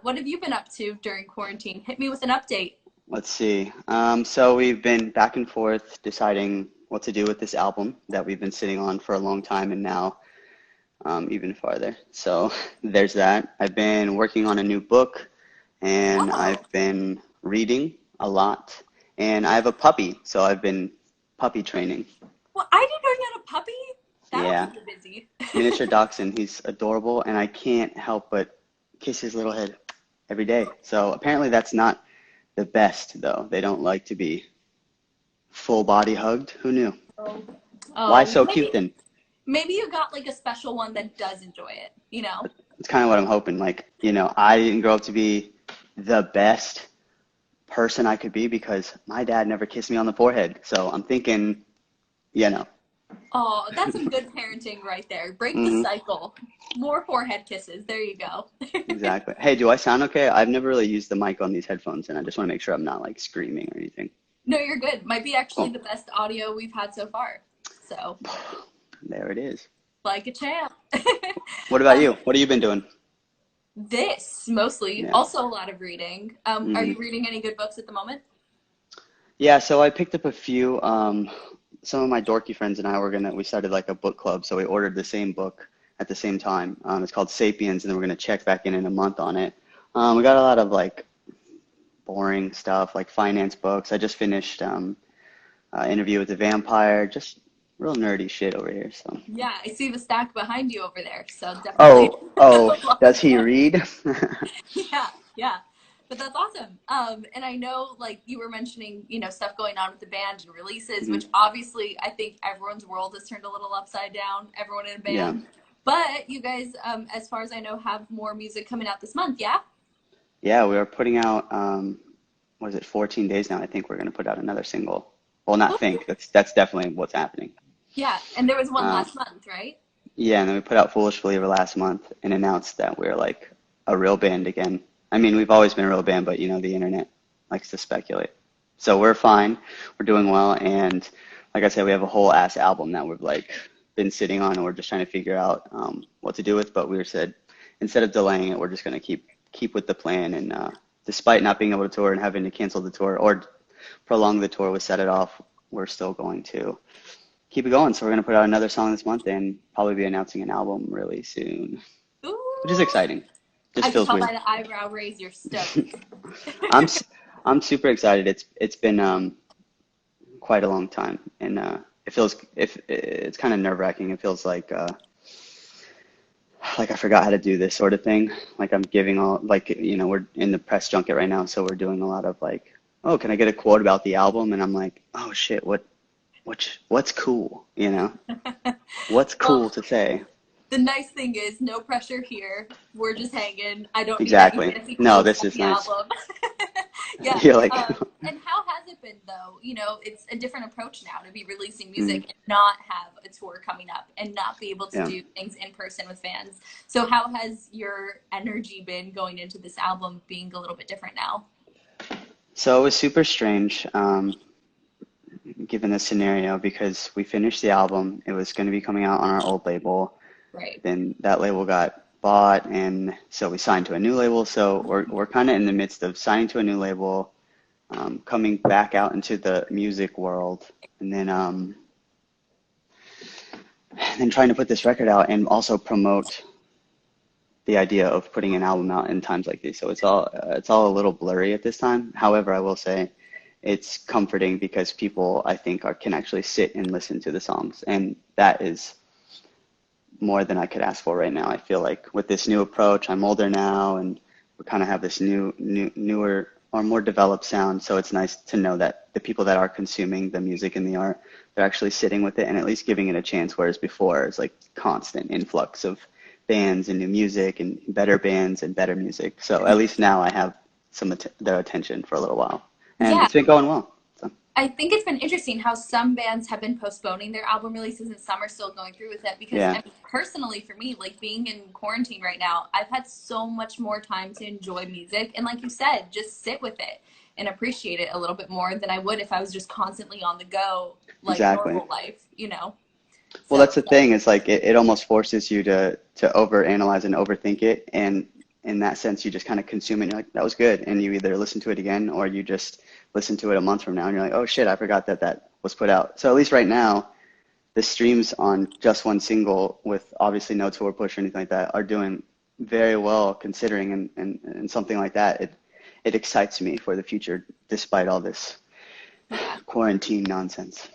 What have you been up to during quarantine? Hit me with an update. Let's see. So we've been back and forth deciding what to do with this album that we've been sitting on for a long time and now even farther. So there's that. I've been working on a new book and Whoa. I've been reading a lot. And I have a puppy, so I've been puppy training. Well, I didn't know you had a puppy. That'll Yeah, keep you busy. miniature dachshund. He's adorable and I can't help but kiss his little head every day. So apparently that's not the best, though. They don't like to be full body hugged. Who knew? Oh, Why oh, so cute maybe then? maybe you got like a special one that does enjoy it, you know? It's kind of what I'm hoping. Like, I didn't grow up to be the best person I could be because my dad never kissed me on the forehead. So I'm thinking, you know. Oh, that's some good parenting right there. Break the hmm cycle. More forehead kisses. There you go. exactly. Hey, do I sound okay? I've never really used the mic on these headphones, and I just want to make sure I'm not like screaming or anything. No, you're good. Might be actually Cool. the best audio we've had so far. So, There it is. like a champ. What about um, you? What have you been doing? this mostly, Yeah. also a lot of reading. Are hmm you reading any good books at the moment? Yeah, so I picked up a few. Some of my dorky friends and I we started like a book club, so we ordered the same book at the same time. It's called Sapiens, and then we're gonna check back in a month on it. We got a lot of like boring stuff, like finance books. I just finished Interview with the Vampire, just real nerdy shit over here. So, Yeah, I see the stack behind you over there. So definitely oh, a lot does of he them. read? Yeah, yeah. But that's awesome. And I know, like you were mentioning, stuff going on with the band and releases, hmm which obviously I think everyone's world has turned a little upside down. Everyone in a Yeah, band. But you guys, as far as I know, have more music coming out this month. Yeah. yeah, we are putting out. What is it? 14 days now. I think we're gonna put out another single. Well, not Ooh. think. That's definitely what's happening. Yeah. And there was one Uh, last month, right? Yeah, and then we put out Foolish Believer last month and announced that we're like a real band again. I mean, we've always been a real band, but the internet likes to speculate. So we're fine. We're doing well, and like I said, we have a whole ass album that we've like been sitting on, and we're just trying to figure out what to do with. But we said instead of delaying it, we're just going to keep with the plan. And despite not being able to tour and having to cancel the tour or prolong the tour, we set it off. We're still going to keep it going. So we're going to put out another song this month and probably be announcing an album really soon, which is Ooh. exciting. Just I can feels tell by weird. the eyebrow raise you're stoked. I'm I'm super excited. It's been quite a long time, and it feels if it's kind of nerve-wracking. It feels like I forgot how to do this sort of thing. Like I'm giving all like we're in the press junket right now, so we're doing a lot of like, oh, can I get a quote about the album? And I'm like, oh shit, what's cool? What's Well, cool to say? the nice thing is no pressure here. We're just hanging. I don't need any Exactly. fancy No, quotes this about is the nice. album. Yeah. You're like, And how has it been though? It's a different approach now to be releasing mm, music and not have a tour coming up and not be able to yeah. do things in person with fans. So how has your energy been going into this album being a little bit different now? So it was super strange, given the scenario, because we finished the album. It was going to be coming out on our old label. Right. Then that label got bought, and so we signed to a new label. So we're kind of in the midst of signing to a new label, coming back out into the music world, and then trying to put this record out and also promote the idea of putting an album out in times like these. So it's all a little blurry at this time. However, I will say it's comforting because people I think can actually sit and listen to the songs, and that is more than I could ask for right now. I feel like with this new approach, I'm older now, and we kind of have this newer or more developed sound. So it's nice to know that the people that are consuming the music and the art, they're actually sitting with it and at least giving it a chance. Whereas before, it's like constant influx of bands and new music and better bands and better music. So at least now I have their attention for a little while, and Yeah. it's been going well. So I think it's been interesting how some bands have been postponing their album releases and some are still going through with it because yeah, I mean, personally for me, like being in quarantine right now, I've had so much more time to enjoy music and like you said, just sit with it and appreciate it a little bit more than I would if I was just constantly on the go like exactly. normal life. Well, So that's the it's like, thing. It's like it almost forces you to overanalyze and overthink it, and in that sense, you just kind of consume it and you're like, that was good. And you either listen to it again or you just listen to it a month from now and you're like, oh shit, I forgot that that was put out. So at least right now, the streams on just one single with obviously no tour push or anything like that are doing very well considering, and something like that, it excites me for the future despite all this Yeah. quarantine nonsense.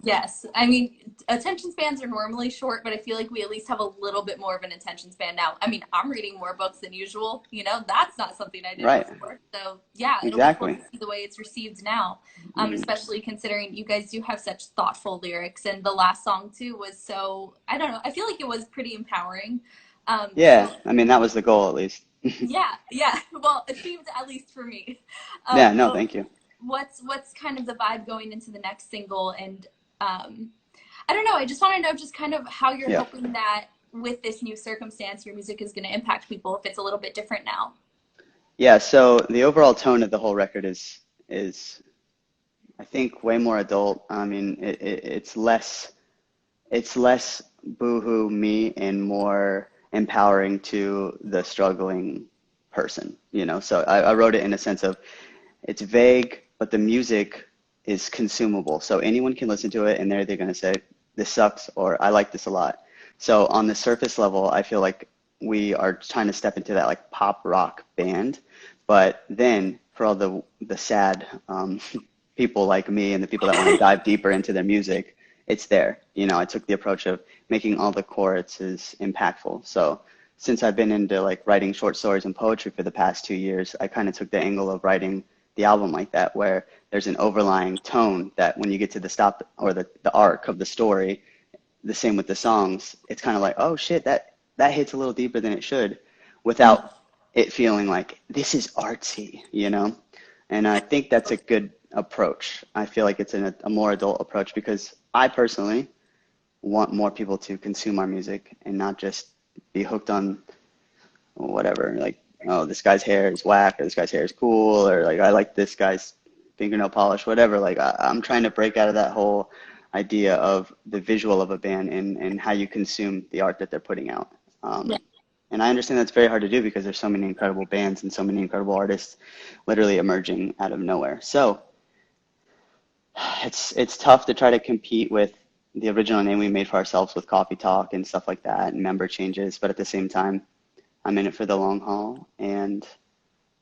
Yes. I mean, attention spans are normally short, but I feel like we at least have a little bit more of an attention span now. I mean, I'm reading more books than usual. You know, that's not something I did Right, before. So, yeah, it'll be cool to exactly. see the way it's received now, Mhm. especially considering you guys do have such thoughtful lyrics. And the last song, too, was so, I don't know, I feel like it was pretty empowering. Yeah, So, I mean, that was the goal at least. yeah, yeah. Well, achieved at least for me. Yeah, no, But thank you. what's kind of the vibe going into the next single? And um, I don't know. I just want to know just kind of how you're Yeah. hoping that with this new circumstance, your music is going to impact people if it's a little bit different now. Yeah, so the overall tone of the whole record is I think way more adult. I mean, it's less boohoo me and more empowering to the struggling person, you know. So I wrote it in a sense of it's vague, but the music is consumable. So anyone can listen to it and they're going to say, this sucks or I like this a lot. So on the surface level, I feel like we are trying to step into that like pop rock band. But then for all the sad people like me and the people that want to dive deeper into their music, it's there. You know, I took the approach of making all the choruses impactful. So since I've been into like writing short stories and poetry for the past 2 years, I kind of took the angle of writing the album like that, where there's an overlying tone that when you get to the stop or the arc of the story, the same with the songs, it's kind of like, oh shit, that hits a little deeper than it should, without it feeling like this is artsy, you know? And I think that's a good approach. I feel like it's a more adult approach because I personally want more people to consume our music and not just be hooked on whatever, like, oh, this guy's hair is whack, or this guy's hair is cool, or like, I like this guy's fingernail polish, whatever. Like, I'm trying to break out of that whole idea of the visual of a band and how you consume the art that they're putting out. Yeah. And I understand that's very hard to do because there's so many incredible bands and so many incredible artists literally emerging out of nowhere. So it's tough to try to compete with the original name we made for ourselves with Coffee Talk and stuff like that and member changes, but at the same time, I'm in it for the long haul, and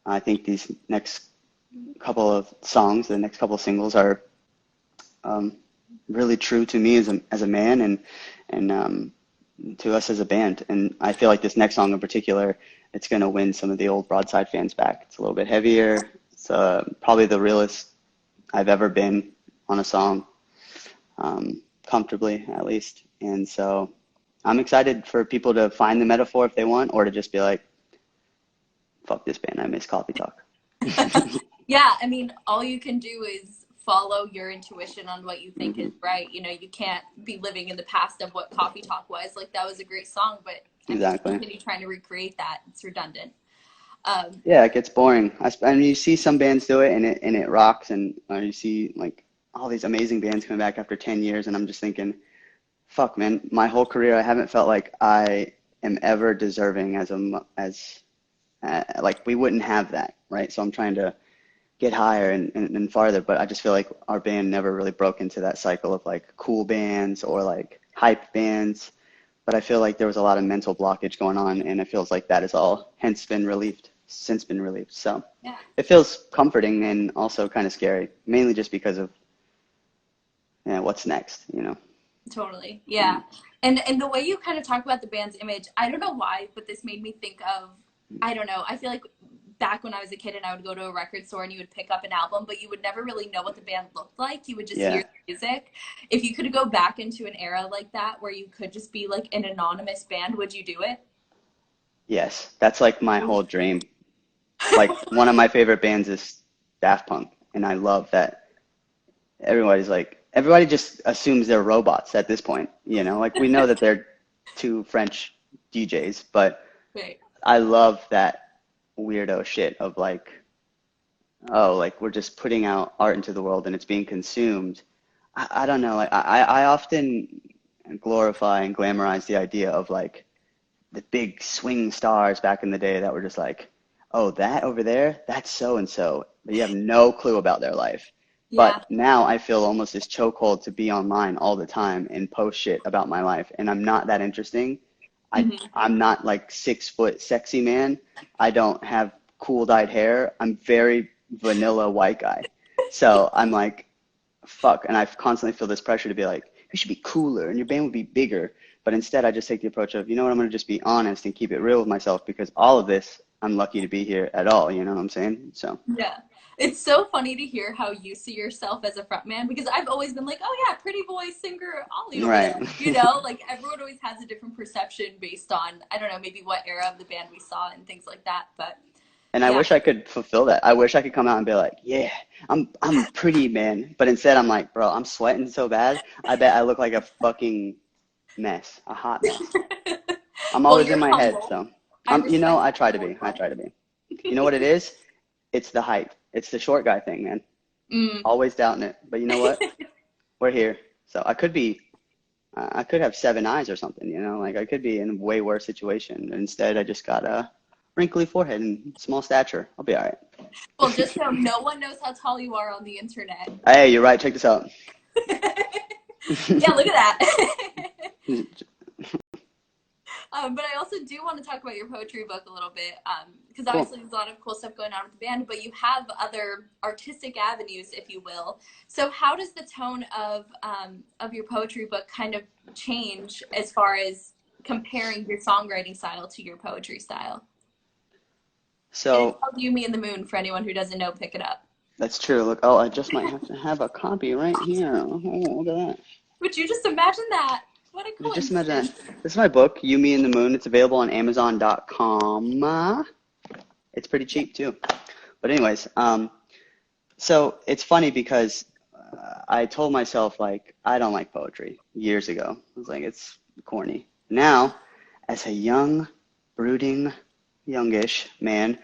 I think these next couple of songs, the next couple of singles are really true to me as a man and to us as a band. And I feel like this next song in particular, it's going to win some of the old Broadside fans back. It's a little bit heavier. It's probably the realest I've ever been on a song, comfortably at least. And so I'm excited for people to find the metaphor if they want, or to just be like, fuck this band, I miss Coffee Talk. Yeah, I mean, all you can do is follow your intuition on what you think is Hmm. right. You know, you can't be living in the past of what Coffee Talk was. Like, that was a great song, but I mean, Exactly. continue trying to recreate that. It's redundant. Yeah, it gets boring. I mean, you see some bands do it and it rocks, and you see like all these amazing bands coming back after 10 years, and I'm just thinking, fuck, man, my whole career I haven't felt like I am ever deserving like we wouldn't have that, right? So I'm trying to get higher and farther, but I just feel like our band never really broke into that cycle of like cool bands or like hype bands. But I feel like there was a lot of mental blockage going on, and it feels like that is all since been relieved. So Yeah. it feels comforting and also kind of scary, mainly just because of what's next, you know? Totally. Yeah. And the way you kind of talk about the band's image, I don't know why, but this made me think of, I don't know, I feel like back when I was a kid and I would go to a record store and you would pick up an album, but you would never really know what the band looked like. You would just hear Yeah. the music. If you could go back into an era like that where you could just be like an anonymous band, would you do it? Yes. That's like my whole dream. Like one of my favorite bands is Daft Punk, and I love that everybody just assumes they're robots at this point, you know? Like we know that they're two French DJs, but Right. I love that weirdo shit of like, oh, like we're just putting out art into the world and it's being consumed. I don't know. Like I often glorify and glamorize the idea of like the big swing stars back in the day that were just like, oh, that over there, that's so and so, but you have no clue about their life. Yeah. But now I feel almost this chokehold to be online all the time and post shit about my life, and I'm not that interesting. Hmm. I'm not like 6 foot sexy man. I don't have cool dyed hair. I'm very vanilla white guy. So I'm like, fuck. And I constantly feel this pressure to be like, you should be cooler and your band would be bigger. But instead, I just take the approach of, you know what, I'm going to just be honest and keep it real with myself because all of this, I'm lucky to be here at all. You know what I'm saying? So, Yeah. It's so funny to hear how you see yourself as a frontman because I've always been like, oh yeah, pretty boy singer Ollie over right. there. You know, like everyone always has a different perception based on, I don't know, maybe what era of the band we saw and things like that. But And I yeah. wish I could fulfill that. I wish I could come out and be like, yeah, I'm pretty, man. But instead, I'm like, bro, I'm sweating so bad. I bet I look like a fucking mess, a hot mess. I'm Well, always in you're my head, humble. so I respect I that try to be. I humble. try to be. You know what it is? It's the height. It's the short guy thing, man. Mm. Always doubting it. But you know what? We're here. So I could have 7 eyes or something, you know? Like I could be in a way worse situation. Instead, I just got a wrinkly forehead and small stature. I'll be all right. Well, just so no one knows how tall you are on the internet. Hey, you're right. Check this out. Yeah, look at that. But I also do want to talk about your poetry book a little bit, because Cool. obviously there's a lot of cool stuff going on with the band, but you have other artistic avenues, if you will. So how does the tone of your poetry book kind of change as far as comparing your songwriting style to your poetry style? And it's So called You, Me, and the Moon for anyone who doesn't know, pick it up. that's true. Look, oh, I just might have to have a copy right here. Oh, look at that. Would you just imagine that? What a Just imagine that. coincidence. This is my book, You, Me, and the Moon. It's available on Amazon.com. It's pretty cheap too. But anyways, so it's funny because I told myself like I don't like poetry years ago. I was like it's corny. Now, as a young, brooding, youngish man,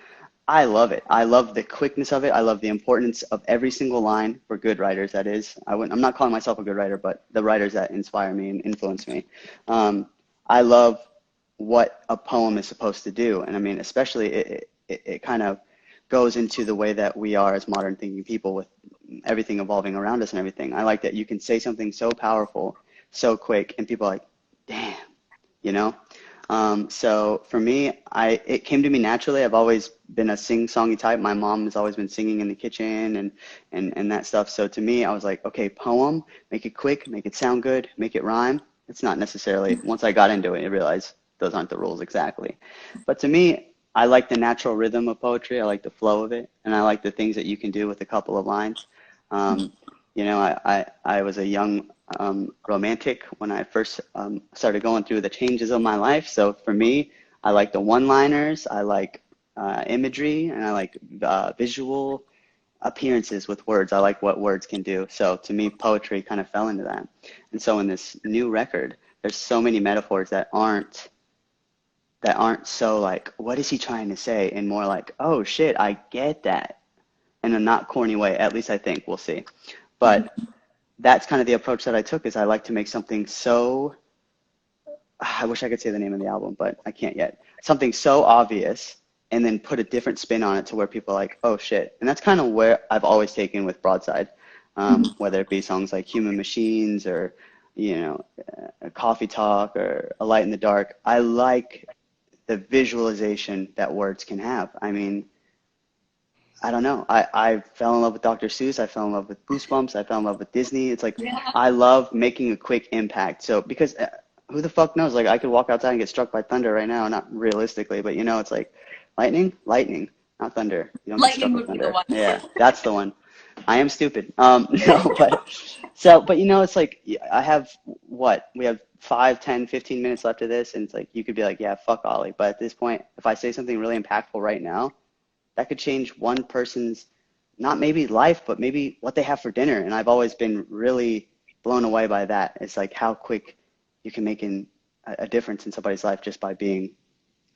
I love it. I love the quickness of it. I love the importance of every single line for good writers. That is, I'm not calling myself a good writer, but the writers that inspire me and influence me. I love what a poem is supposed to do, and I mean, especially it kind of goes into the way that we are as modern thinking people with everything evolving around us and everything. I like that you can say something so powerful, so quick, and people are like, damn, you know? So for me, it came to me naturally. I've always been a sing-songy type. My mom has always been singing in the kitchen and that stuff. So to me, I was like, okay, poem, make it quick, make it sound good, make it rhyme. It's not necessarily, once I got into it, I realized those aren't the rules exactly. But to me, I like the natural rhythm of poetry. I like the flow of it, and I like the things that you can do with a couple of lines. Um, I was a young romantic when I first started going through the changes of my life. So for me, I like the one-liners, I like imagery, and I like visual appearances with words. I like what words can do. So to me, poetry kind of fell into that. And so in this new record, there's so many metaphors that aren't so like, what is he trying to say? And more like, oh shit, I get that. In a not corny way, at least I think. We'll see. But that's kind of the approach that I took is I like to make something so, I wish I could say the name of the album, but I can't yet. Something so obvious and then put a different spin on it to where people are like, oh shit. And that's kind of where I've always taken with Broadside, whether it be songs like Human Machines or, Coffee Talk or A Light in the Dark. I like the visualization that words can have. I mean, I don't know. I fell in love with Dr. Seuss. I fell in love with Goosebumps. I fell in love with Disney. It's like Yeah. I love making a quick impact. So because who the fuck knows? Like I could walk outside and get struck by thunder right now. Not realistically, but it's like lightning, not thunder. You don't get struck Lightning with would be the thunder. one. Yeah, that's the one. I am stupid. No, but it's like I have what we have 5, 10, 15 minutes left of this, and it's like you could be like, yeah, fuck Ollie. But at this point, if I say something really impactful right now that could change one person's, not maybe life, but maybe what they have for dinner. And I've always been really blown away by that. It's like how quick you can make a difference in somebody's life just by being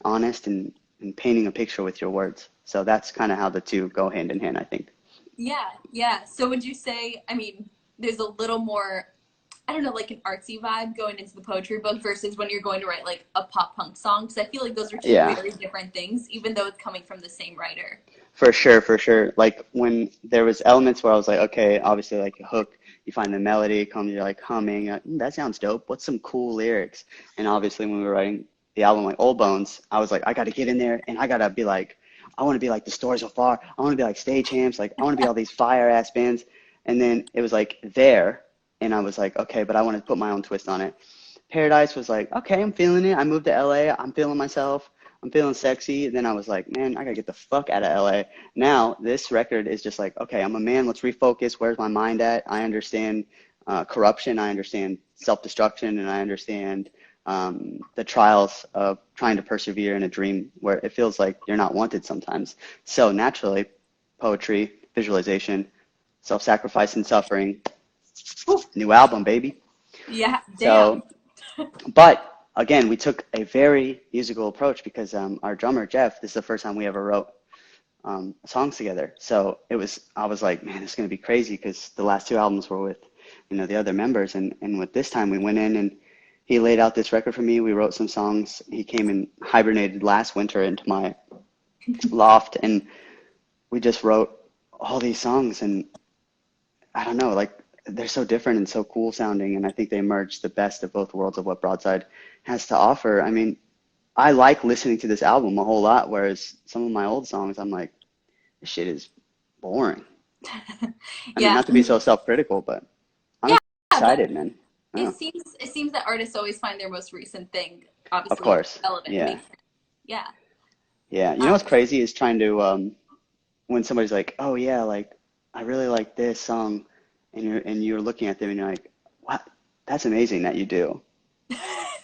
honest and painting a picture with your words. So that's kind of how the two go hand in hand, I think. Yeah, yeah. So would you say, I mean, there's a little more I don't know, like an artsy vibe going into the poetry book versus when you're going to write like a pop punk song. Because I feel like those are two Yeah, very different things, even though it's coming from the same writer. for sure, for sure. Like when there was elements where I was like, okay, obviously like a hook, you find the melody, come, you're like humming, that sounds dope. What's some cool lyrics? And obviously when we were writing the album like Old Bones, I was like, I got to get in there and I got to be like, I want to be like the Stories So Far. I want to be like Stagehamps. Like I want to be all these fire ass bands. And then it was like there, and I was like, okay, but I want to put my own twist on it. Paradise was like, okay, I'm feeling it. I moved to LA. I'm feeling myself. I'm feeling sexy. And then I was like, man, I gotta get the fuck out of LA. Now this record is just like, okay, I'm a man. Let's refocus. Where's my mind at? I understand corruption. I understand self-destruction, and I understand the trials of trying to persevere in a dream where it feels like you're not wanted sometimes. So naturally, poetry, visualization, self-sacrifice and suffering. Woo, new album, baby. Yeah, damn. So, but again, we took a very musical approach because our drummer, Jeff, this is the first time we ever wrote songs together. So I was like, man, it's going to be crazy because the last two albums were with, the other members. And with this time we went in and he laid out this record for me. We wrote some songs. He came and hibernated last winter into my loft and we just wrote all these songs. And I don't know, like they're so different and so cool sounding. And I think they merge the best of both worlds of what Broadside has to offer. I mean, I like listening to this album a whole lot, whereas some of my old songs, I'm like, this shit is boring. I mean, Yeah. not to be so self-critical, but I'm Yeah, but excited, man. Oh, it seems that artists always find their most recent thing of obviously course. relevant. Yeah. Yeah. Yeah. You know Um, what's crazy is trying to, when somebody's like, oh yeah, like I really like this song, and you're looking at them and you're like, what? That's amazing that you do.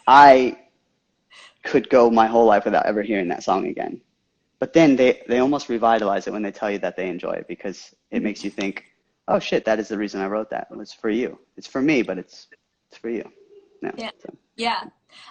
I could go my whole life without ever hearing that song again. But then they almost revitalize it when they tell you that they enjoy it because it makes you think, oh shit, that is the reason I wrote that. It's for you. It's for me, but it's for you. No. yeah. So, Yeah.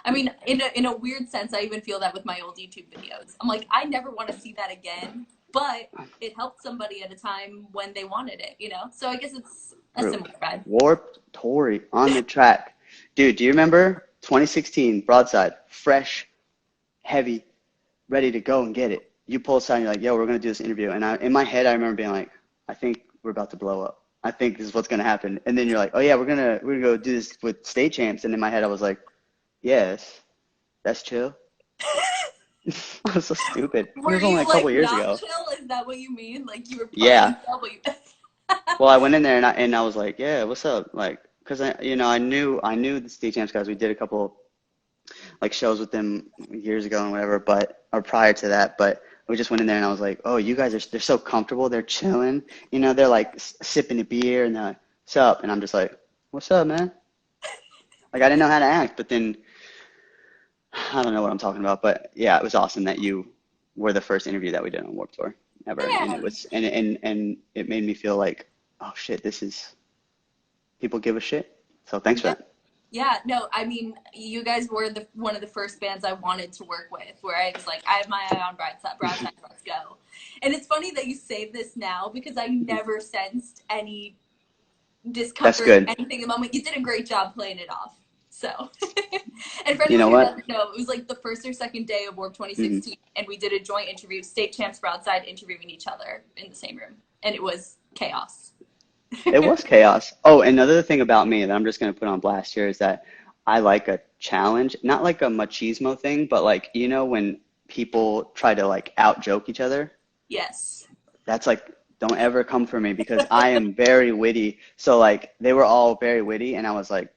I mean, in a weird sense, I even feel that with my old YouTube videos. I'm like, I never want to see that again, but it helped somebody at a time when they wanted it, you know? So I guess it's a true. similar vibe. Warped Tori on the track. Dude, do you remember 2016 Broadside, fresh, heavy, ready to go and get it? You pull aside and you're like, yo, we're going to do this interview. And in my head, I remember being like, I think we're about to blow up. I think this is what's going to happen. And then you're like, oh yeah, we're gonna go do this with Stagehamps. And in my head, I was like, yes, that's chill. I was so stupid. It Were was only you a couple like years not ago. chill? Is that what you mean? Like you were playing Yeah. yourself, but you... Well, I went in there and I was like, yeah, what's up? Like, cause I knew the Stagehamps guys. We did a couple like shows with them years ago and whatever, or prior to that, but we just went in there and I was like, oh, you guys they're so comfortable, they're chilling, they're like sipping a beer and they're like, what's up? And I'm just like, what's up, man? Like I didn't know how to act, but then I don't know what I'm talking about, but yeah, it was awesome that you were the first interview that we did on Warped Tour ever, and it Yeah. was and it made me feel like, oh shit, this is people give a shit. So thanks for Yeah. that. Yeah, no, I mean, you guys were one of the first bands I wanted to work with, where I was like, I have my eye on Broadside, let's go. And it's funny that you say this now because I never sensed any That's discomfort, good. anything in the moment. You did a great job playing it off. So, and for You know anyone who what? doesn't know, it was like the first or second day of Warp Hmm. 2016, and we did a joint interview, State Champs Broadside interviewing each other in the same room, and it was chaos. It was chaos. Oh, another thing about me that I'm just going to put on blast here is that I like a challenge, not like a machismo thing, but like, when people try to like out joke each other, Yes. that's like, don't ever come for me because I am very witty. So like, they were all very witty and I was like,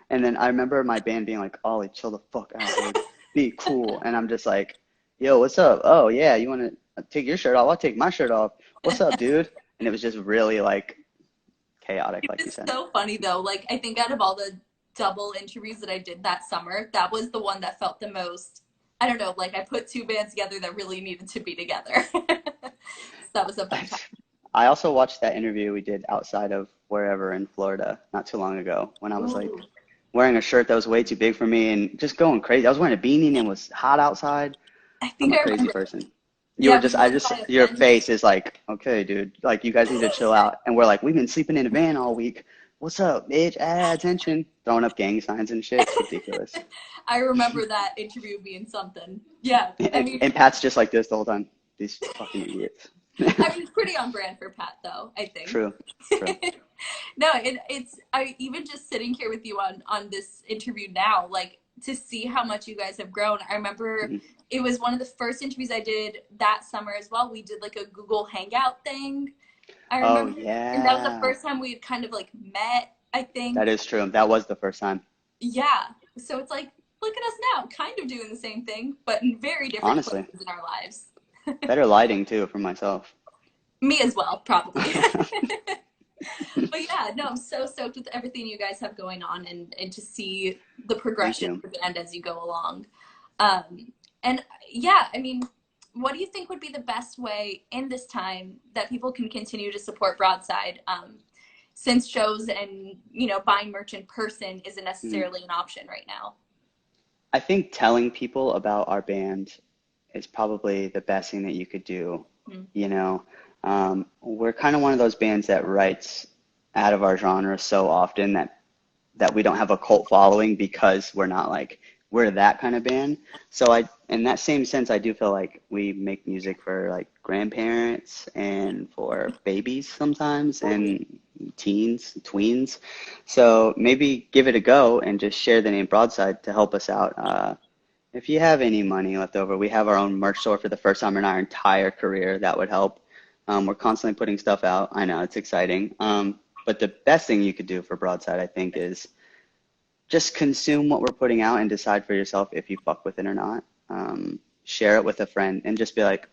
and then I remember my band being like, Ollie, chill the fuck out, dude. Be cool. And I'm just like, yo, what's up? Oh, yeah, you want to take your shirt off? I'll take my shirt off. What's up, dude? And it was just really like chaotic, It like you was said. so funny though. Like I think out of all the double interviews that I did that summer, that was the one that felt the most, I don't know, like I put two bands together that really needed to be together. So that was a fun time. I also watched that interview we did outside of wherever in Florida not too long ago when I was like Ooh, wearing a shirt that was way too big for me and just going crazy. I was wearing a beanie and it was hot outside. I I'm think a I crazy remember. person. Yeah, we went by a Your venue. face is like, okay, dude, like you guys need to chill out. And we're like, we've been sleeping in a van all week. what's up, bitch? Ah, attention. Throwing up gang signs and shit. It's ridiculous. I remember that interview being something. Yeah, I mean, And Pat's just like this the whole time. These fucking idiots. I mean, it's pretty on brand for Pat, though, I think. True. True. No, it's I even just sitting here with you on this interview now, like to see how much you guys have grown. I remember it was one of the first interviews I did that summer as well. We did like a Google Hangout thing. I remember, Oh, yeah. and that was the first time we had kind of like met, I think. That is true. That was the first time. Yeah. So it's like, look at us now, kind of doing the same thing, but in very different Honestly. places in our lives. Better lighting, too, for myself. Me as well, probably. But yeah, no, I'm so stoked with everything you guys have going on and to see the progression of the band as you go along. And yeah, I mean, what do you think would be the best way in this time that people can continue to support Broadside? Since shows and, you know, buying merch in person isn't necessarily an option right now. I think telling people about our band is probably the best thing that you could do. You know, we're kind of one of those bands that writes out of our genre so often that we don't have a cult following because we're not like, we're that kind of band. So in that same sense, I do feel like we make music for like grandparents and for babies sometimes and teens, tweens. So maybe give it a go and just share the name Broadside to help us out. If you have any money left over, we have our own merch store for the first time in our entire career. That would help. We're constantly putting stuff out. I know, it's exciting. But the best thing you could do for Broadside, I think, is just consume what we're putting out and decide for yourself if you fuck with it or not. Share it with a friend and just be like,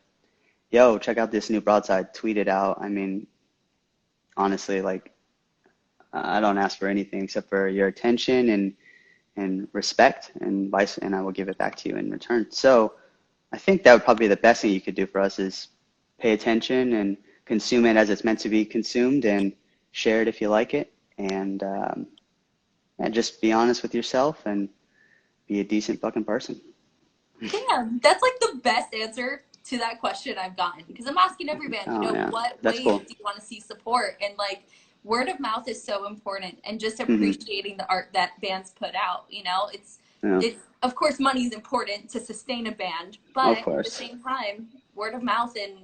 yo, check out this new Broadside. Tweet it out. I mean, honestly, like, I don't ask for anything except for your attention and respect and I will give it back to you in return. So I think that would probably be the best thing you could do for us is pay attention and consume it as it's meant to be consumed and share it if you like it. And just be honest with yourself and be a decent fucking person. Yeah, that's like the best answer to that question I've gotten because I'm asking every band, you know, what ways do you want to see support? And like word of mouth is so important and just appreciating the art that bands put out, you know, it's of course money is important to sustain a band, but at the same time, word of mouth and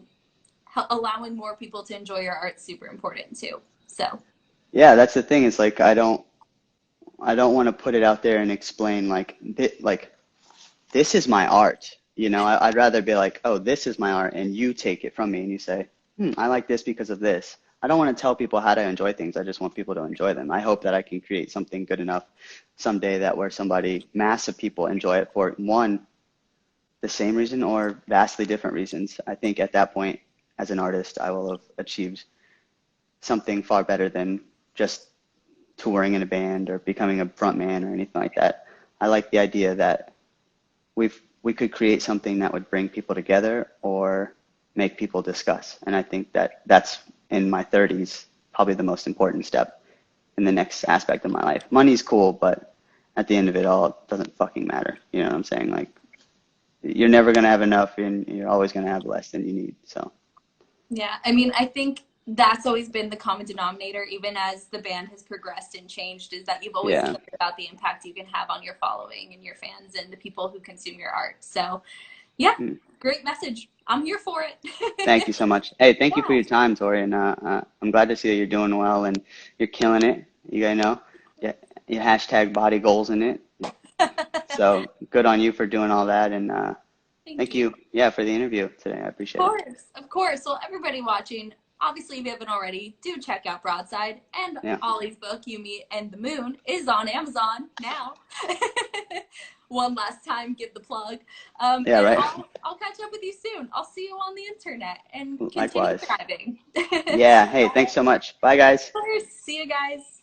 allowing more people to enjoy your art is super important too. So yeah, that's the thing. It's like I don't want to put it out there and explain like this is my art. You know, I'd rather be like, oh, this is my art, and you take it from me and you say, I like this because of this. I don't want to tell people how to enjoy things. I just want people to enjoy them. I hope that I can create something good enough someday that where massive people enjoy it for one, the same reason or vastly different reasons. I think at that point, as an artist, I will have achieved something far better than just touring in a band or becoming a front man or anything like that. I like the idea that we could create something that would bring people together or make people discuss. And I think that that's in my 30s probably the most important step in the next aspect of my life. Money's cool, but at the end of it all, it doesn't fucking matter. You know what I'm saying? Like, you're never going to have enough and you're always going to have less than you need. So yeah, I mean, I think that's always been the common denominator, even as the band has progressed and changed, is that you've always cared about the impact you can have on your following and your fans and the people who consume your art. So, yeah, great message. I'm here for it. Thank you so much. Hey, thank you for your time, Tori. And I'm glad to see that you're doing well and you're killing it. You guys know, you hashtag body goals in it. So good on you for doing all that. And thank you. Yeah, for the interview today. I appreciate it. Of course. Well, everybody watching, obviously, if you haven't already, do check out Broadside. And Ollie's book, You, Me, and the Moon, is on Amazon now. One last time, give the plug. Right. I'll catch up with you soon. I'll see you on the internet and continue thriving. Yeah. Hey, thanks so much. Bye, guys. Of course. See you guys.